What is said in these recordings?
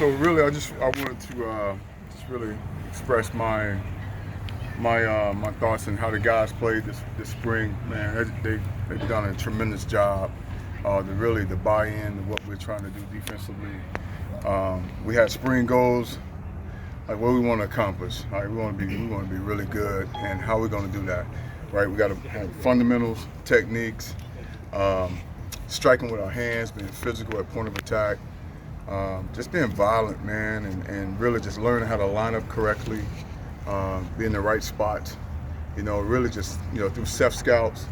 So really, I wanted to just really express my thoughts on how the guys played this spring. Man, they've done a tremendous job. The buy-in to what we're trying to do defensively. We had spring goals, like what we want to accomplish. Right, we want to be really good, and how we're going to do that. Right, we got to have fundamentals, techniques, striking with our hands, being physical at point of attack. Just being violent, man, and really just learning how to line up correctly, be in the right spots. Really just, through self-scouts,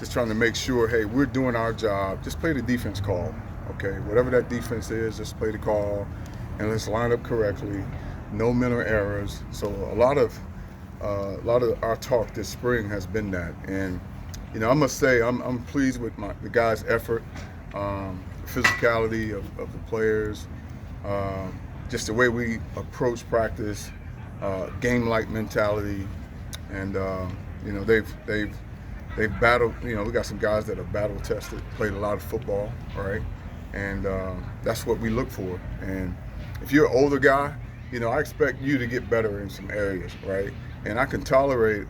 just trying to make sure, hey, we're doing our job. Just play the defense call, okay? Whatever that defense is, just play the call, and let's line up correctly. No mental errors. So a lot of our talk this spring has been that, and I must say I'm pleased with the guys' effort. Physicality of the players, just the way we approach practice, game-like mentality, and they've battled. We got some guys that are battle-tested, played a lot of football, right? And that's what we look for. And if you're an older guy, I expect you to get better in some areas, right? And I can tolerate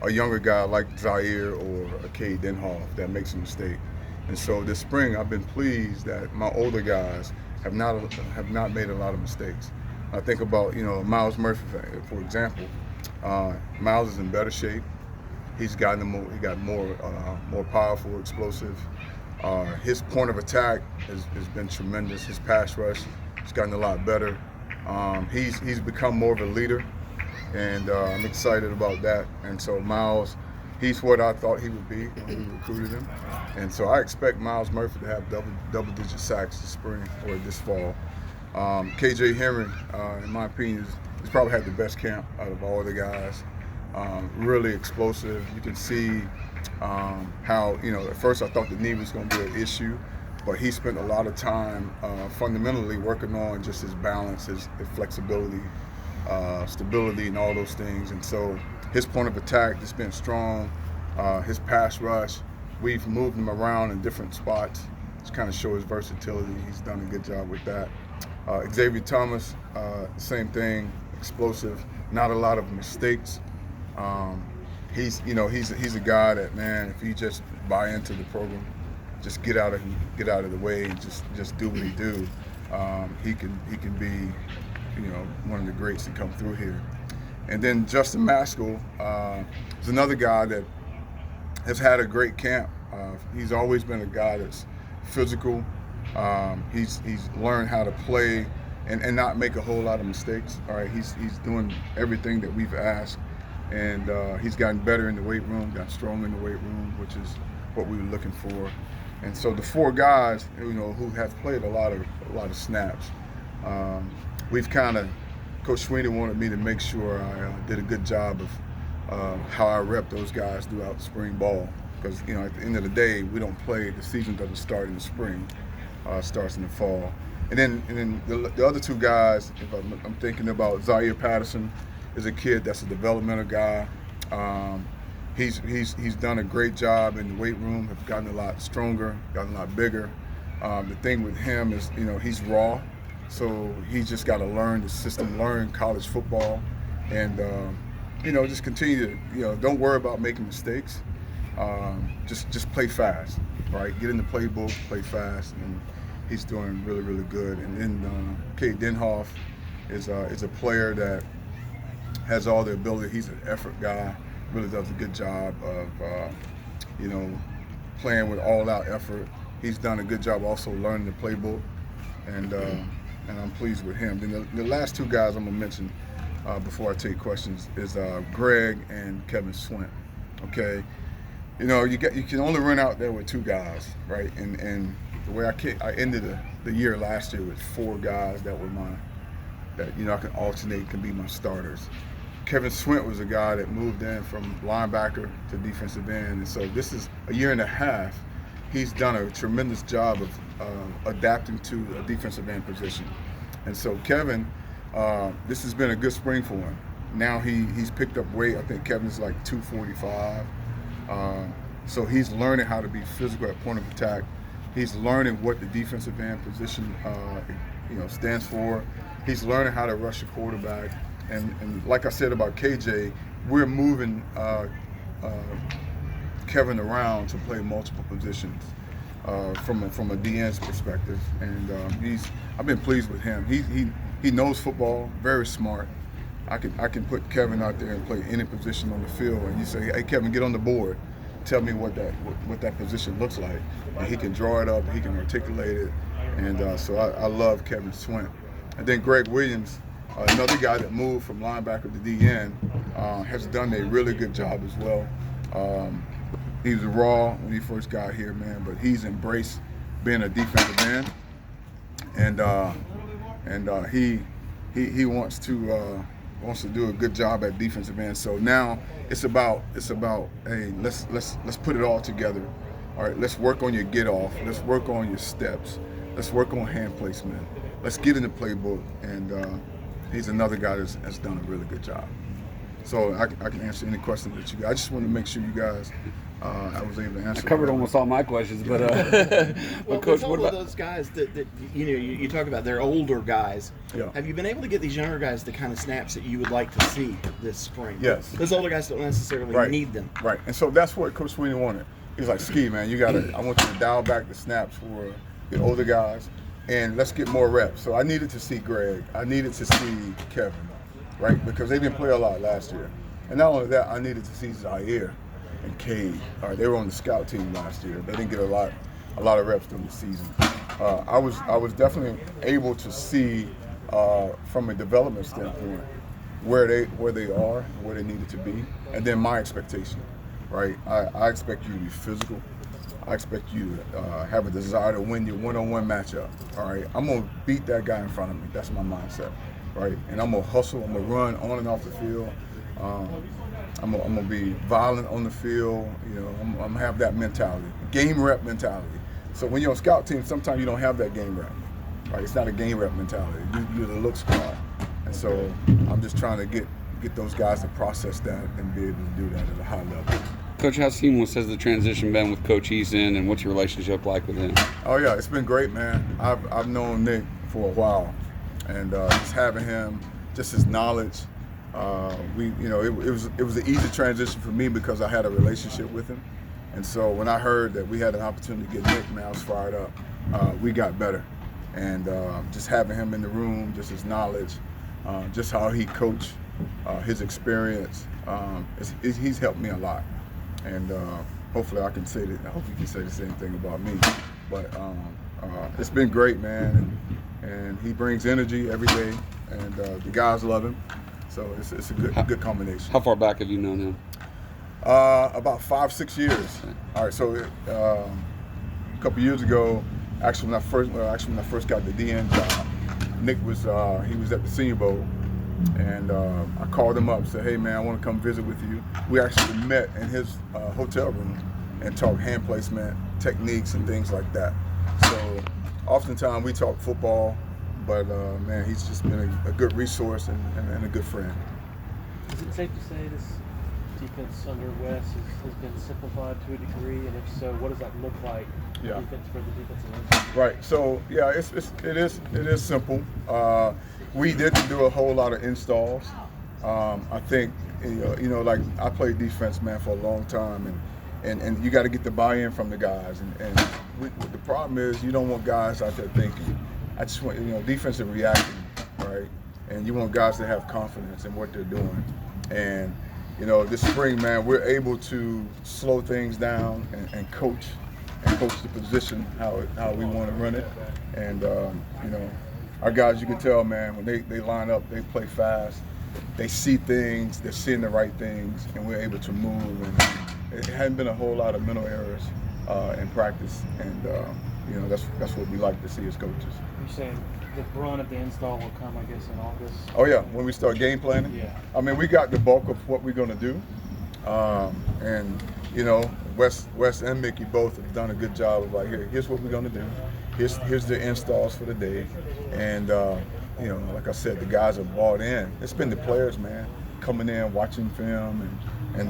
a younger guy like Zaire or a Cade Denhoff that makes a mistake. And so this spring, I've been pleased that my older guys have not made a lot of mistakes. I think about Myles Murphy, for example. Myles is in better shape. He got more powerful, explosive. His point of attack has been tremendous. His pass rush has gotten a lot better. He's become more of a leader, and I'm excited about that. And so Myles, he's what I thought he would be when we recruited him. And so I expect Myles Murphy to have double-digit sacks this spring or this fall. KJ Henry, in my opinion, has probably had the best camp out of all the guys. Really explosive. You can see how, at first I thought the knee was going to be an issue, but he spent a lot of time fundamentally working on just his balance, his flexibility, stability, and all those things. And so his point of attack has been strong. His pass rush, we've moved him around in different spots to kind of show his versatility. He's done a good job with that. Xavier Thomas, same thing, explosive, not a lot of mistakes. He's a guy that, man, if you just buy into the program, just get out of the way and just do what he do, he can be one of the greats that come through here. And then Justin Maskell is another guy that has had a great camp. He's always been a guy that's physical. He's learned how to play and not make a whole lot of mistakes. All right, he's doing everything that we've asked, and he's gotten better in the weight room, got stronger in the weight room, which is what we were looking for. And so the four guys, who have played a lot of snaps, we've kind of. Coach Sweeney wanted me to make sure I did a good job of how I rep those guys throughout the spring ball, because at the end of the day, we don't play. The season doesn't start in the spring; starts in the fall. And then the other two guys, if I'm thinking about Zaire Patterson, is a kid that's a developmental guy. He's done a great job in the weight room. Have gotten a lot stronger, gotten a lot bigger. The thing with him is, he's raw. So he's just got to learn the system, learn college football, and just continue to don't worry about making mistakes. Just play fast, right? Get in the playbook, play fast, and he's doing really, really good. And then Cade Denhoff is a player that has all the ability. He's an effort guy. Really does a good job of playing with all-out effort. He's done a good job also learning the playbook, and I'm pleased with him. Then the last two guys I'm gonna mention before I take questions is Greg and Kevin Swint. Okay, you can only run out there with two guys, right? And the way I ended the year last year with four guys that were I can alternate, can be my starters. Kevin Swint was a guy that moved in from linebacker to defensive end, and so this is a year and a half. He's done a tremendous job of adapting to a defensive end position. And so Kevin, this has been a good spring for him. Now he's picked up weight. I think Kevin's like 245. So he's learning how to be physical at point of attack. He's learning what the defensive end position, stands for. He's learning how to rush a quarterback. And like I said about KJ, we're moving Kevin around to play multiple positions from a DN's perspective. And I've been pleased with him. He knows football, very smart. I can put Kevin out there and play any position on the field, and you say, hey Kevin, get on the board. Tell me what that position looks like. And he can draw it up, he can articulate it. And so I love Kevin Swint. And then Greg Williams, another guy that moved from linebacker to DN, has done a really good job as well. He was raw when he first got here, man, but he's embraced being a defensive end, and he wants to do a good job at defensive end. So now it's about hey, let's put it all together. All right, let's work on your get off. Let's work on your steps. Let's work on hand placement. Let's get in the playbook. And he's another guy that's done a really good job. So I can answer any questions that you got. I just want to make sure you guys, I was able to answer. I covered almost all my questions, but well, Coach, what about those guys that you talk about? They're older guys. Yeah. Have you been able to get these younger guys the kind of snaps that you would like to see this spring? Yes. Those older guys don't necessarily need them. Right, and so that's what Coach Sweeney wanted. He's like, Ski, man, I want you to dial back the snaps for the older guys, and let's get more reps. So I needed to see Greg. I needed to see Kevin, right? Because they didn't play a lot last year. And not only that, I needed to see Zaire and Cade. All right, they were on the scout team last year. They didn't get a lot of reps during the season. I was definitely able to see from a development standpoint where they are, where they needed to be, and then my expectation. Right, I expect you to be physical. I expect you to have a desire to win your one-on-one matchup. All right, I'm gonna beat that guy in front of me. That's my mindset, right? And I'm gonna hustle. I'm gonna run on and off the field. I'm gonna be violent on the field. I'm gonna have that mentality, game rep mentality. So when you're on scout team, sometimes you don't have that game rep. Right, it's not a game rep mentality. You're the look squad, and so I'm just trying to get those guys to process that and be able to do that at a high level. Coach, how seamless has the transition been with Coach Eason, and what's your relationship like with him? Oh yeah, it's been great, man. I've known Nick for a while, and just having him, just his knowledge, it was an easy transition for me because I had a relationship with him, and so when I heard that we had an opportunity to get Nick, man, I was fired up. We got better, and just having him in the room, just his knowledge, just how he coached, his experience, he's helped me a lot. And hopefully I can say that. I hope you can say the same thing about me. But it's been great, man. And he brings energy every day, and the guys love him. So it's a good combination. How far back have you known him? About 5-6 years. Okay. All right. So a couple years ago, actually when I first got the DN job, Nick was he was at the Senior Bowl. And I called him up and said, hey, man, I want to come visit with you. We actually met in his hotel room and talked hand placement, techniques, and things like that. So oftentimes we talk football, but, man, he's just been a good resource and a good friend. Is it safe to say this defense under Wes has been simplified to a degree? And if so, what does that look like for the defensive end? Right. So, yeah, it is simple. We didn't do a whole lot of installs. I think, like I played defense, man, for a long time, and you got to get the buy-in from the guys. And the problem is you don't want guys out there thinking. I just want, defensive reacting, right? And you want guys to have confidence in what they're doing. And, this spring, man, we're able to slow things down and coach the position how we want to run it. And, our guys, you can tell, man, when they line up, they play fast. They see things, they're seeing the right things, and we're able to move. And it hadn't been a whole lot of mental errors in practice, and that's what we like to see as coaches. You're saying the brunt of the install will come, I guess, in August? Oh yeah, when we start game planning. Yeah. I mean, we got the bulk of what we're going to do, and Wes and Mickey both have done a good job of like, here's what we're going to do. Here's the installs for the day, and like I said, the guys are bought in. It's been the players, man, coming in, watching film, and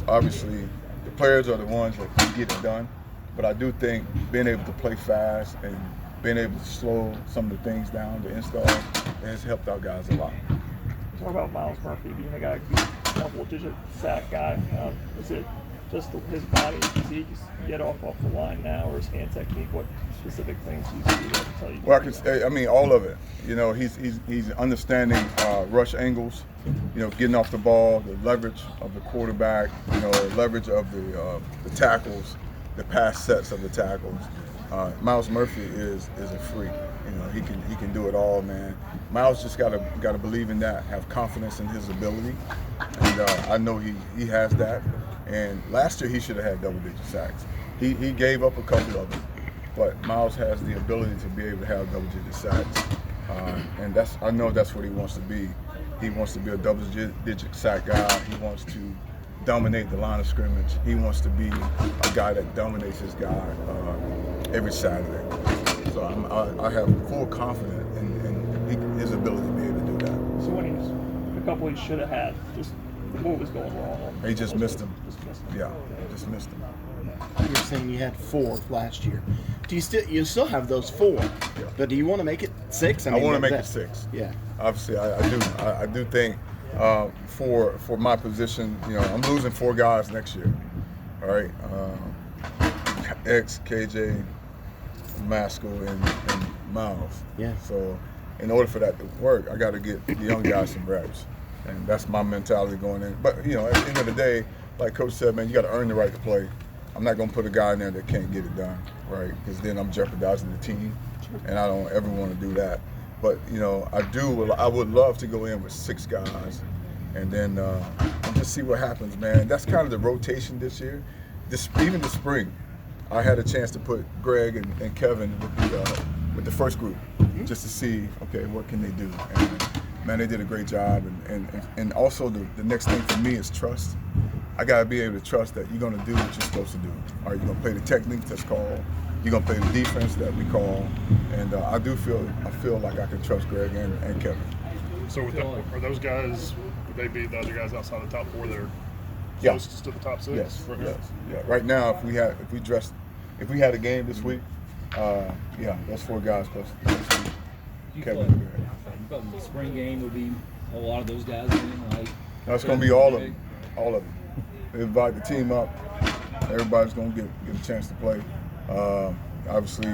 obviously the players are the ones that get it done. But I do think being able to play fast and being able to slow some of the things down, the install, has helped our guys a lot. Talk about Myles Murphy being a guy who's a double-digit sack guy. Is it just his body? Does he get off the line now, or his hand technique? What specific things do you see that tell you? Well, I mean, all of it. You know, he's understanding rush angles. You know, getting off the ball, the leverage of the quarterback. You know, leverage of the tackles, the pass sets of the tackles. Myles Murphy is a freak. You know, he can do it all, man. Myles just gotta believe in that, have confidence in his ability, and I know he has that. And last year he should have had double-digit sacks. He gave up a couple of them, but Myles has the ability to be able to have double-digit sacks, and I know that's what he wants to be. He wants to be a double-digit sack guy. He wants to dominate the line of scrimmage. He wants to be a guy that dominates his guy every Saturday. So I have full confidence in his ability to be able to do that. So when a couple he should have had, just what was going wrong? He just missed him. Just missed him. Yeah, just missed him. You were saying you had 4 last year. Do you still have those 4? But do you want to make it 6? I want to make it 6. Yeah. Obviously, I do. I do think for my position, you know, I'm losing 4 guys next year. All right, X, KJ, Masco, and Myles. Yeah. So, in order for that to work, I got to get the young guys some reps, and that's my mentality going in. But you know, at the end of the day, like Coach said, man, you got to earn the right to play. I'm not going to put a guy in there that can't get it done, right? Because then I'm jeopardizing the team, and I don't ever want to do that. But you know, I would love to go in with 6 guys, and then just see what happens, man. That's kind of the rotation this year. Even the spring, I had a chance to put Greg and Kevin with the first group, just to see, okay, what can they do? And man, they did a great job. And also the next thing for me is trust. I gotta be able to trust that you're gonna do what you're supposed to do. Are you gonna play the technique that's called? You're gonna play the defense that we call. And I feel like I can trust Greg and Kevin. So are those guys? Would they be the other guys outside the top 4 that are Yeah. closest to the top 6? Yes. Yeah. Right now, if we had a game this week, those 4 guys plus Kevin and Greg. You thought the spring game would be a lot of those guys in, like. No, it's gonna be all of them. All of them. They invite the team up. Everybody's gonna get a chance to play. Obviously,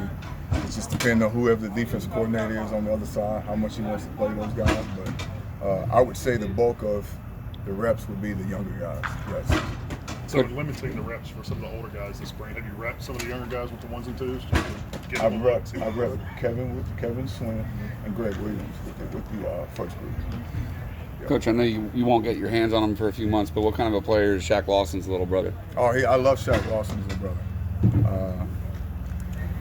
it's just depending on whoever the defensive coordinator is on the other side, how much he wants to play those guys. But I would say the bulk of the reps would be the younger guys. Yes. So limiting the reps for some of the older guys this spring, have you repped some of the younger guys with the 1s and 2s? I've repped Kevin Swin and Greg Williams with the first group. Yeah. Coach, I know you won't get your hands on him for a few months, but what kind of a player is Shaq Lawson's little brother? Oh, I love Shaq Lawson's little brother.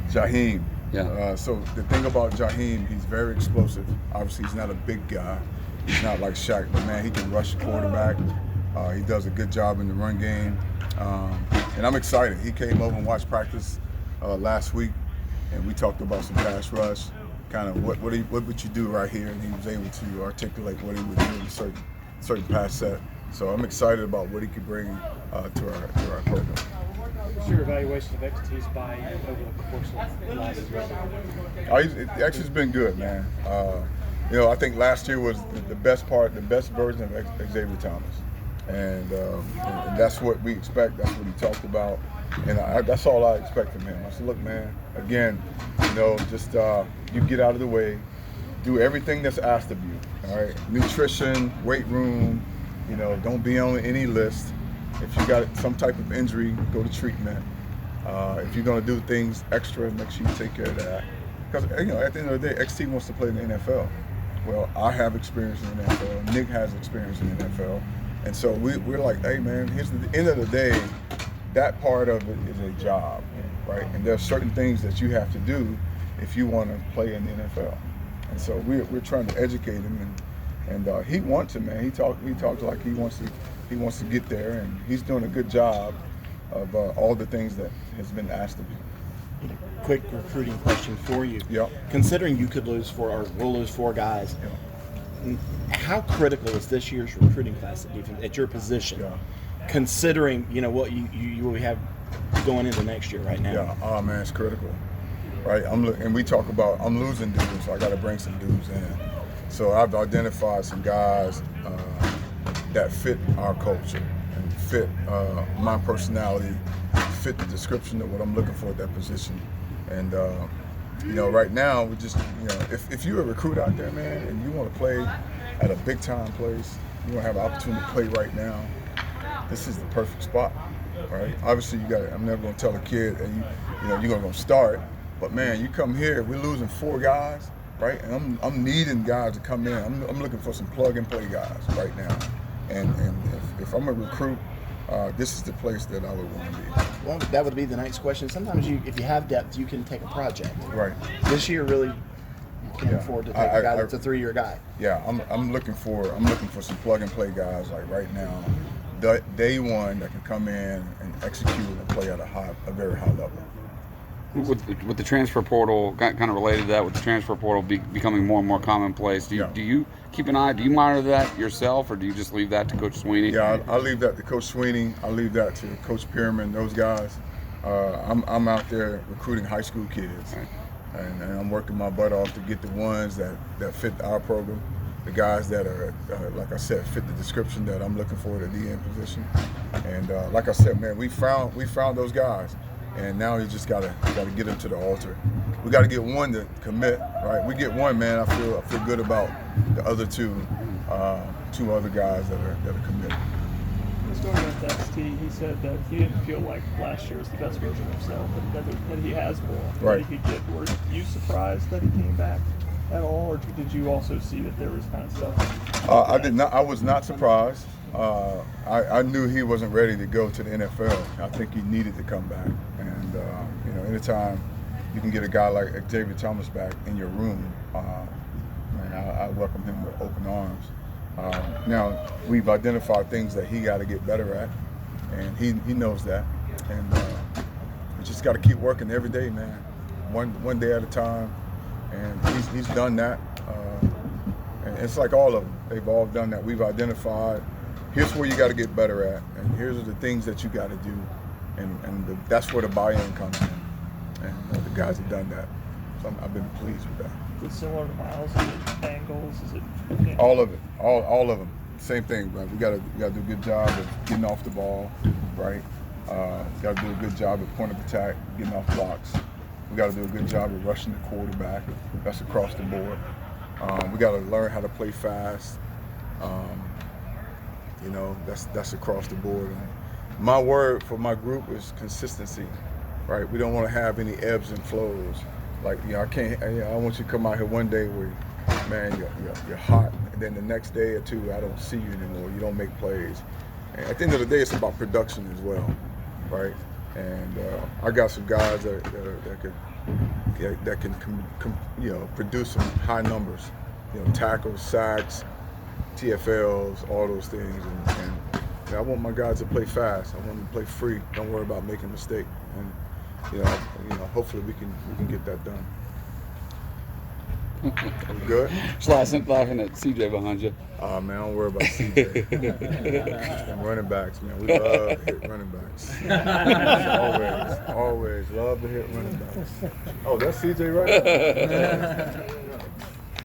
Jahiem. Yeah. So the thing about Jahiem, he's very explosive. Obviously, he's not a big guy. He's not like Shaq, but man, he can rush the quarterback. He does a good job in the run game. And I'm excited. He came over and watched practice last week, and we talked about some pass rush, kind of what would you do right here, and he was able to articulate what he would do in a certain pass set. So I'm excited about what he could bring to our program. What's your evaluation of XT's buy-in over the course of the last season? It actually's been good, man. You know, I think last year was the best version of Xavier Thomas. And that's what we expect. That's what he talked about. And that's all I expect from him. I said, look, man, again, you know, just you get out of the way, do everything that's asked of you, all right? Nutrition, weight room, you know, don't be on any list. If you got some type of injury, go to treatment. If you're going to do things extra, make sure you take care of that. Because, you know, at the end of the day, XT wants to play in the NFL. Well, I have experience in the NFL. Nick has experience in the NFL. And so we're like, hey, man, here's the end of the day, that part of it is a job, right? And there's certain things that you have to do if you want to play in the NFL. And so we're trying to educate him, and he wants it, man. He talked like he wants to get there, and he's doing a good job of all the things that has been asked of him. Quick recruiting question for you. Yep. Considering you could lose will lose 4 guys, Yeah. how critical is this year's recruiting class at your position? Yeah. Considering, you know, what you have going into next year right now? Yeah, oh man, it's critical, right? And we talk about I'm losing dudes, so I got to bring some dudes in. So I've identified some guys that fit our culture and fit my personality, fit the description of what I'm looking for at that position. And right now we just, if you're a recruit out there, man, and you want to play at a big time place, you want to have an opportunity to play right now, this is the perfect spot, right? Obviously, I'm never going to tell a kid, and you're going to start, but man, you come here, we're losing 4 guys, right? And I'm needing guys to come in. I'm looking for some plug and play guys right now. And if I'm a recruit, this is the place that I would want to be. Well, that would be the next question. Sometimes if you have depth, you can take a project. Right. This year, really, you can't afford to take a guy that's a 3-year guy. Yeah, I'm looking for some plug and play guys like right now, day one that can come in and execute and play at a very high level. With the transfer portal, kind of related to that, with the transfer portal becoming more and more commonplace, do you keep an eye? Do you monitor that yourself, or do you just leave that to Coach Sweeney? Yeah, I leave that to Coach Sweeney. I leave that to Coach Pierman, those guys. I'm out there recruiting high school kids, right. and I'm working my butt off to get the ones that fit our program, the guys that are, like I said, fit the description that I'm looking for at the DN position. And like I said, man, we found those guys. And now you just gotta get them to the altar. We gotta get one to commit, right? We get one, man. I feel good about the other two other guys that are committed. His story with XT, he said that he didn't feel like last year was the best version of himself, that he has more right. that he could get. Were you surprised that he came back at all, or did you also see that there was kind of stuff? I did not. I was not surprised. I knew he wasn't ready to go to the NFL. I think he needed to come back. And, anytime you can get a guy like Xavier Thomas back in your room, I welcome him with open arms. Now, we've identified things that he got to get better at, and he knows that. And we just got to keep working every day, man. One day at a time. And he's done that. And it's like all of them. They've all done that. We've identified, here's where you got to get better at, and here's the things that you got to do, and that's where the buy-in comes in. And the guys have done that, so I've been pleased with that. Is it similar to Myles? Is it angles? Is it all of it? All of them. Same thing, right? We got to do a good job of getting off the ball, right? Got to do a good job at point of attack, getting off blocks. We got to do a good job of rushing the quarterback. That's across the board. We got to learn how to play fast. That's across the board. And my word for my group is consistency, right? We don't want to have any ebbs and flows. Like, I want you to come out here one day where, man, you're hot, and then the next day or two, I don't see you anymore. You don't make plays. And at the end of the day, it's about production as well, right? And I got some guys that can produce some high numbers, tackles, sacks, TFLs, all those things. And I want my guys to play fast. I want them to play free. Don't worry about making a mistake. And hopefully we can get that done. We good? Just laughing at CJ behind you. Oh man, don't worry about CJ. And running backs, man. We love to hit running backs. Always love to hit running backs. Oh, that's CJ right there.